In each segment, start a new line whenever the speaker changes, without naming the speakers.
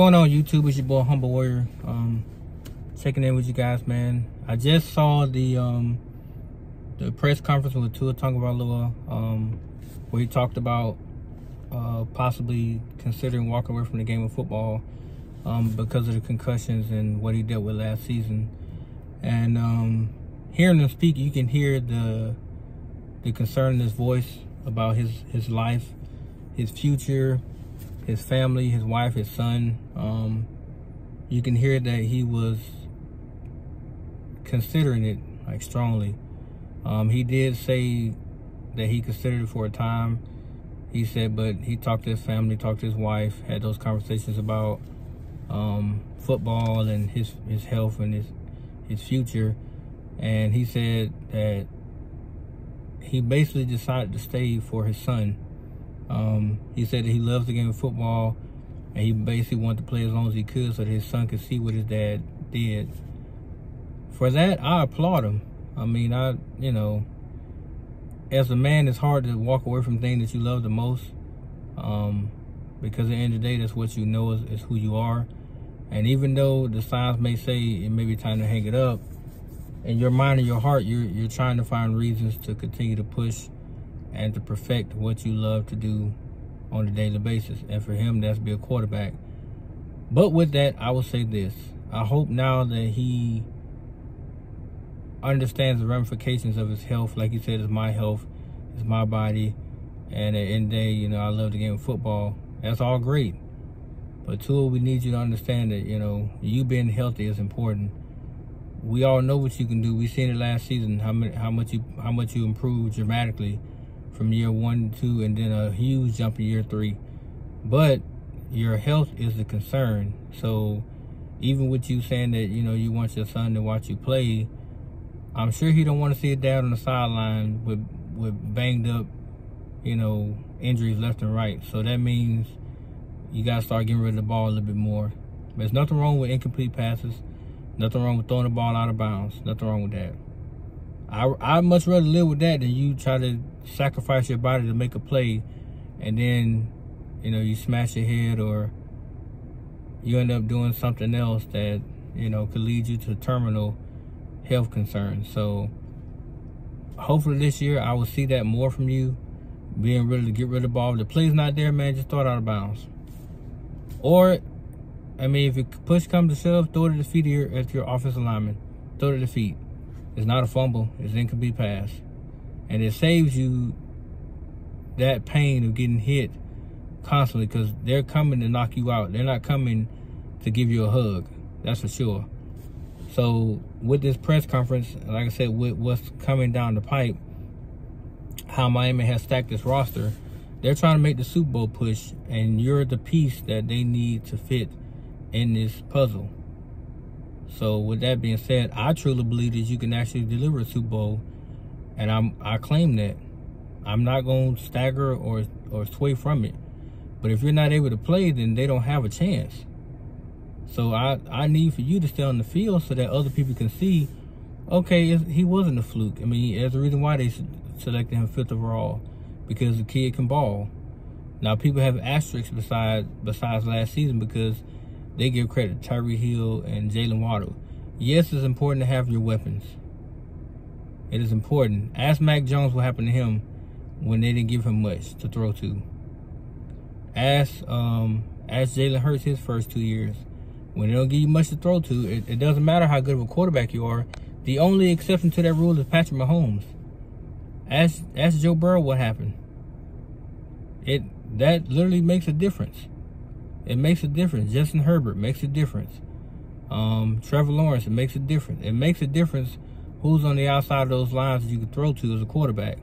going on, YouTube? It's your boy Humble Warrior. Checking in with you guys, man. I just saw the press conference with Tua Tagovailoa, where he talked about possibly considering walking away from the game of football because of the concussions and what he dealt with last season. And hearing him speak, you can hear the concern in his voice about his life, his future, his family, his wife, his son. You can hear that he was considering it, like, strongly. He did say that he considered it for a time. He said, but he talked to his family, talked to his wife, had those conversations about football and his health and his future. And he said that he basically decided to stay for his son. He said that he loves the game of football, and he basically wanted to play as long as he could so that his son could see what his dad did. For that, I applaud him. I mean, as a man, it's hard to walk away from things that you love the most, because at the end of the day, that's what you know is who you are. And even though the signs may say it may be time to hang it up, in your mind and your heart, you're trying to find reasons to continue to push and to perfect what you love to do on a daily basis. And for him, that's be a quarterback. But with that, I will say this. I hope now that he understands the ramifications of his health. Like he said, it's my health, it's my body. And at the end of the day, I love the game of football. That's all great. But Tua, we need you to understand that, you being healthy is important. We all know what you can do. We seen it last season, how much you improved dramatically from year 1 to 2, and then a huge jump in year 3. But your health is the concern. So even with you saying that you want your son to watch you play, I'm sure he don't want to see a dad on the sideline with banged up, injuries left and right. So that means you got to start getting rid of the ball a little bit more. There's nothing wrong with incomplete passes. Nothing wrong with throwing the ball out of bounds. Nothing wrong with that. I'd much rather live with that than you try to sacrifice your body to make a play, and then, you smash your head, or you end up doing something else that, could lead you to terminal health concerns. So hopefully this year I will see that more from you, being ready to get rid of the ball. If the play's not there, man, just throw it out of bounds. Or, if it push comes to shove, throw it at the feet of your offensive lineman. Throw it at the feet. It's not a fumble. It's an incomplete pass. And it saves you that pain of getting hit constantly, because they're coming to knock you out. They're not coming to give you a hug. That's for sure. So with this press conference, like I said, with what's coming down the pipe, how Miami has stacked this roster, they're trying to make the Super Bowl push, and you're the piece that they need to fit in this puzzle. So with that being said, I truly believe that you can actually deliver a Super Bowl, and I claim that. I'm not going to stagger or sway from it. But if you're not able to play, then they don't have a chance. So I need for you to stay on the field so that other people can see, okay, he wasn't a fluke. There's a reason why they selected him 5th overall, because the kid can ball. Now, people have asterisks besides last season because they give credit to Tyreek Hill and Jalen Waddle. Yes, it's important to have your weapons. It is important. Ask Mac Jones what happened to him when they didn't give him much to throw to. Ask Jalen Hurts his first 2 years. When they don't give you much to throw to, it doesn't matter how good of a quarterback you are. The only exception to that rule is Patrick Mahomes. Ask Joe Burrow what happened. That literally makes a difference. It makes a difference. Justin Herbert makes a difference. Trevor Lawrence, it makes a difference. It makes a difference who's on the outside of those lines that you can throw to as a quarterback.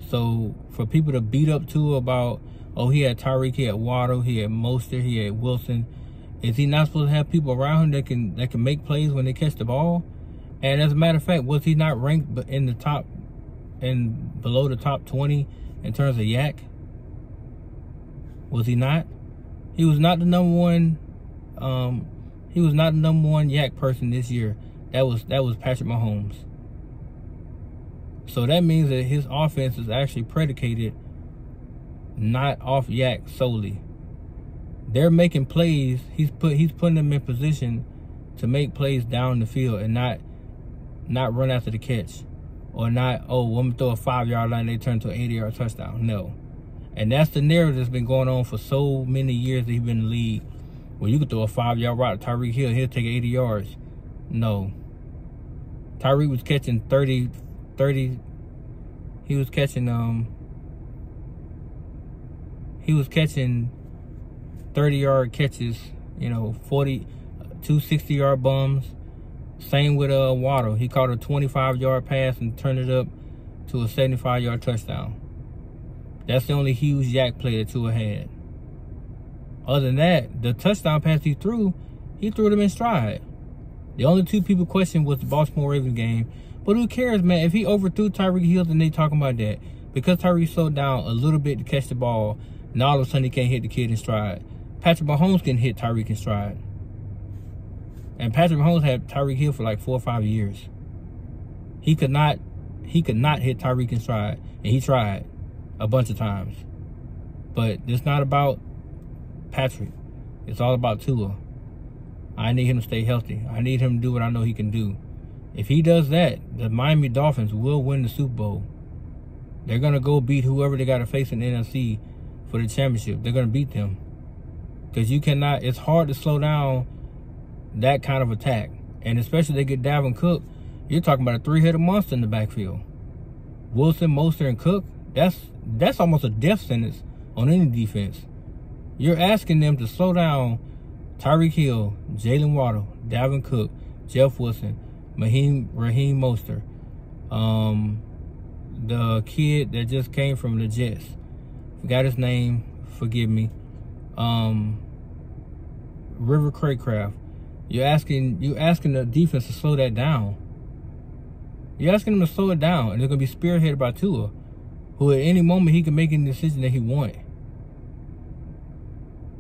So for people to beat up Tua about, oh, he had Tyreek, he had Waddle, he had Mostert, he had Wilson, is he not supposed to have people around him that can make plays when they catch the ball? And as a matter of fact, was he not ranked in the top and below the top 20 in terms of yak? Was he not? He was not the number one. He was not the number one yak person this year. That was Patrick Mahomes. So that means that his offense is actually predicated not off yak solely. they're making plays. He's putting them in position to make plays down the field and not run after the catch, or not, oh, I'm gonna throw a 5-yard line, they turn to an 80-yard touchdown. No. And that's the narrative that's been going on for so many years that he's been in the league. Well, you could throw a 5-yard route to Tyreek Hill, he'll take 80 yards. No. Tyreek was catching 30, he was catching 30-yard catches, 2 60-yard bums. Same with Waddle. He caught a 25-yard pass and turned it up to a 75-yard touchdown. That's the only huge yak play that Tua had. Other than that, the touchdown pass he threw them in stride. The only two people questioned was the Baltimore Ravens game. But who cares, man? If he overthrew Tyreek Hill, then they talking about that. Because Tyreek slowed down a little bit to catch the ball, now all of a sudden he can't hit the kid in stride. Patrick Mahomes can hit Tyreek in stride. And Patrick Mahomes had Tyreek Hill for like 4 or 5 years. He could not hit Tyreek in stride. And he tried a bunch of times. But it's not about Patrick. It's all about Tua. I need him to stay healthy. I need him to do what I know he can do. If he does that, the Miami Dolphins will win the Super Bowl. They're going to go beat whoever they got to face in the NFC for the championship. They're going to beat them. Because you cannot, it's hard to slow down that kind of attack. And especially they get Dalvin Cook, you're talking about a 3-headed monster in the backfield. Wilson, Mostert, and Cook, that's almost a death sentence on any defense. You're asking them to slow down Tyreek Hill, Jalen Waddle, Dalvin Cook, Jeff Wilson, Raheem Mostert, the kid that just came from the Jets, forgot his name, forgive me, River Craycraft. You're asking the defense to slow that down. You're asking them to slow it down, and they're gonna be spearheaded by Tua, who at any moment he can make any decision that he wants.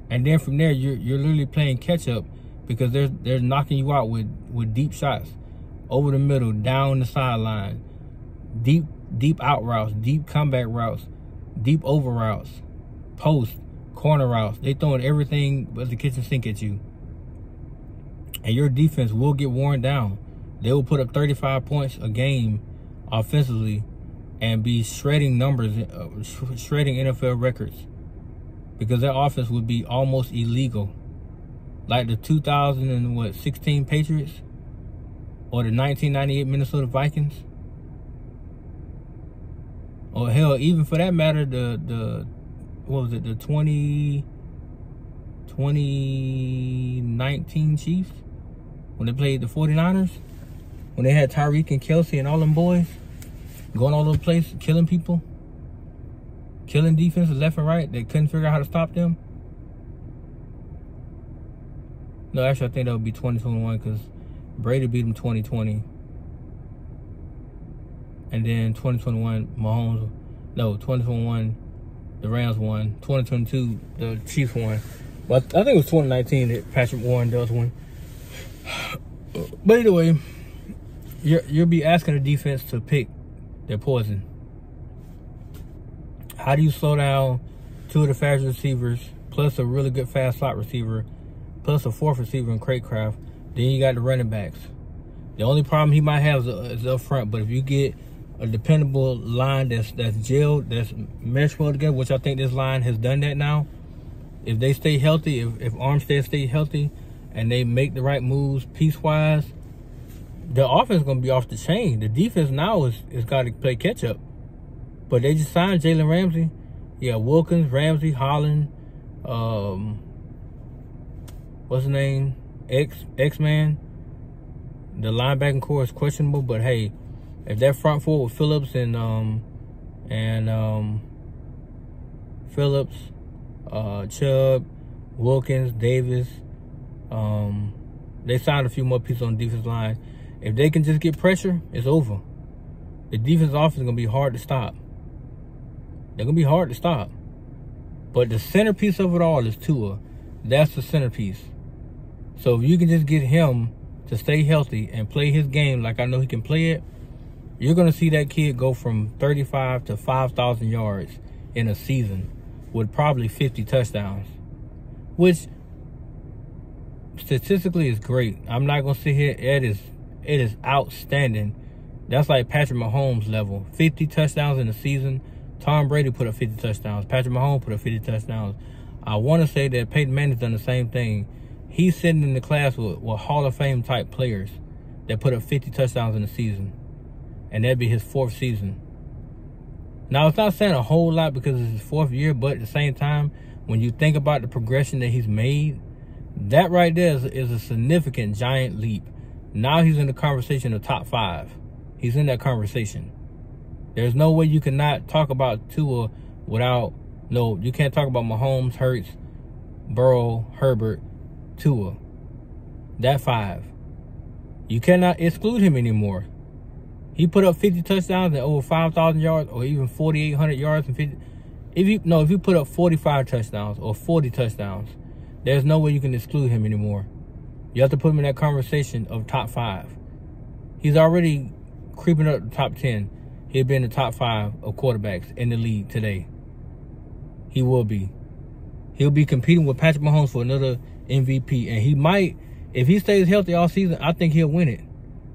And then from there, you're literally playing catch up, because they're knocking you out with deep shots, over the middle, down the sideline, deep out routes, deep comeback routes, deep over routes, post, corner routes. They throwing everything but the kitchen sink at you. And your defense will get worn down. They will put up 35 points a game offensively and be shredding numbers, shredding NFL records, because their offense would be almost illegal. Like the 2016 Patriots or the 1998 Minnesota Vikings. Or hell, even for that matter, the 2019 Chiefs, when they played the 49ers, when they had Tyreek and Kelsey and all them boys going all over the place, killing people, killing defenses left and right. They couldn't figure out how to stop them. No, actually, I think that would be 2021, because Brady beat them 2020. And then 2021, 2021, the Rams won. 2022, the Chiefs won. But I think it was 2019 that Patrick Warren does win. But either way, you'll be asking the defense to pick their poison. How do you slow down two of the fast receivers, plus a really good fast slot receiver, plus a fourth receiver in Craycraft? Then you got the running backs. The only problem he might have is up front. But if you get a dependable line that's gelled, that's meshed well together, which I think this line has done that now. If they stay healthy, if Armstead stay healthy, and they make the right moves piecewise, the offense is going to be off the chain. The defense now is got to play catch up. But they just signed Jalen Ramsey. Yeah, Wilkins, Ramsey, Holland, what's his name? X-Man. The linebacking core is questionable, but hey, if that front four with Phillips and Phillips, Chubb, Wilkins, Davis, they signed a few more pieces on the defense line. If they can just get pressure, it's over. The defense offense is going to be hard to stop. They're going to be hard to stop. But the centerpiece of it all is Tua. That's the centerpiece. So if you can just get him to stay healthy and play his game like I know he can play it, you're going to see that kid go from 35 to 5,000 yards in a season with probably 50 touchdowns. which statistically is great. I'm not gonna sit here. It is outstanding. That's like Patrick Mahomes level. 50 touchdowns in the season. Tom Brady put up 50 touchdowns. Patrick Mahomes put up 50 touchdowns. I want to say that Peyton Manning's done the same thing. He's sitting in the class with Hall of Fame type players that put up 50 touchdowns in the season. And that'd be his 4th season. Now, it's not saying a whole lot because it's his 4th year, but at the same time, when you think about the progression that he's made, that right there is a significant giant leap. Now he's in the conversation of top 5. He's in that conversation. There's no way you cannot talk about Tua without, no, you can't talk about Mahomes, Hurts, Burrow, Herbert, Tua. That 5. You cannot exclude him anymore. He put up 50 touchdowns and over 5,000 yards or even 4,800 yards and 50. If you put up 45 touchdowns or 40 touchdowns, there's no way you can exclude him anymore. You have to put him in that conversation of top 5. He's already creeping up the top 10. He'll be in the top 5 of quarterbacks in the league today. He will be. He'll be competing with Patrick Mahomes for another MVP. And he might, if he stays healthy all season, I think he'll win it.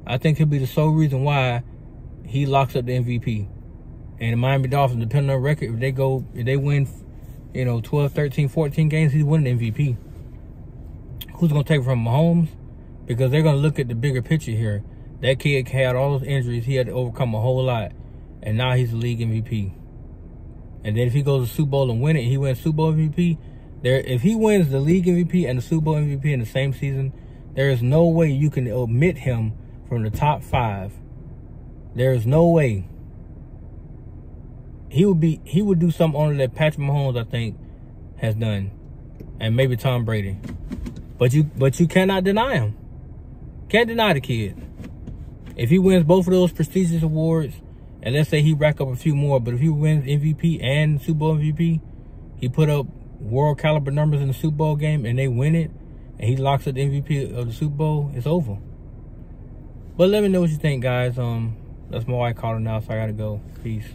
I think he'll be the sole reason why he locks up the MVP. And the Miami Dolphins, depending on the record, if they win, 12, 13, 14 games, he's winning the MVP. Who's going to take it from Mahomes? Because they're going to look at the bigger picture here. That kid had all those injuries. He had to overcome a whole lot. And now he's the league MVP. And then if he goes to Super Bowl and win it, he wins Super Bowl MVP. If he wins the league MVP and the Super Bowl MVP in the same season, there is no way you can omit him from the top 5. There is no way. He would do something only that Patrick Mahomes, I think, has done. And maybe Tom Brady. But you cannot deny him. Can't deny the kid. If he wins both of those prestigious awards, and let's say he rack up a few more, but if he wins MVP and Super Bowl MVP, he put up world caliber numbers in the Super Bowl game and they win it, and he locks up the MVP of the Super Bowl, it's over. But let me know what you think, guys. That's my wife calling now, so I gotta go. Peace.